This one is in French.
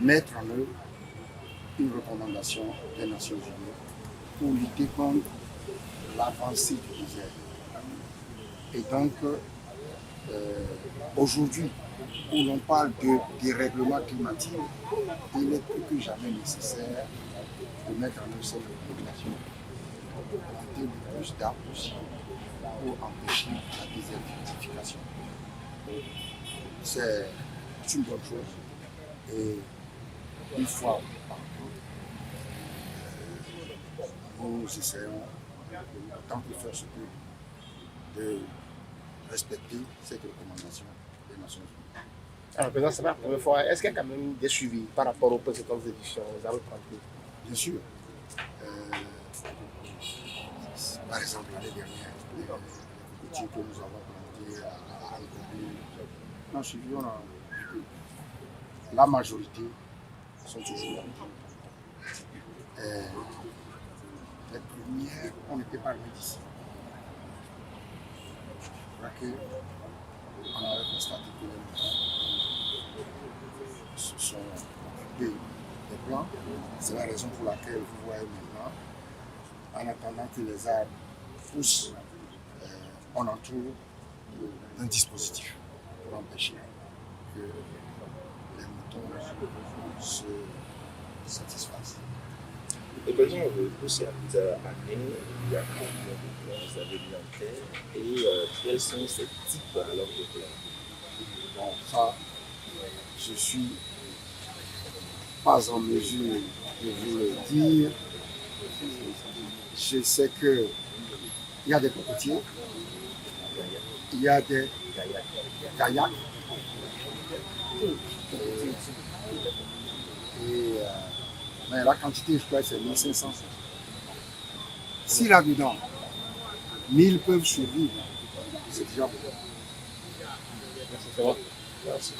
mettre en œuvre une recommandation des Nations Unies pour lutter contre l'avancée du désert. Et donc, aujourd'hui, où l'on parle de dérèglement climatique, il est plus que jamais nécessaire de mettre en œuvre cette recommandation, planter le plus d'arbres possible pour empêcher la désertification. C'est une bonne chose. Et une fois par an, nous essayons, tant que faire se peut, de respecter cette recommandation des Nations Unies. Alors, président, c'est pas la première fois. Est-ce qu'il y a quand même des suivis par rapport aux précédentes éditions? Bien sûr. Par exemple, l'année dernière, les petits que nous avons plantés à Alcombie, on a suivi, la majorité sont toujours là. Les premières, on n'était pas loin d'ici. Je crois qu'on avait constaté que les moutons se sont occupés des plants. C'est la raison pour laquelle vous voyez maintenant, en attendant que les arbres poussent, on entoure un dispositif pour empêcher que les moutons se satisfassent. Et par exemple, pour cette année, il y a combien de plans vous avez mis en terre et quels sont ces types alors de plans? Bon, ça, je ne suis pas en mesure de vous le dire. Je sais qu'il y a des cocotiers, il y a des kayaks, mais la quantité, je crois, c'est 1500. Si là-dedans, 1000 peuvent survivre, c'est déjà beaucoup. Merci, c'est bon. Merci.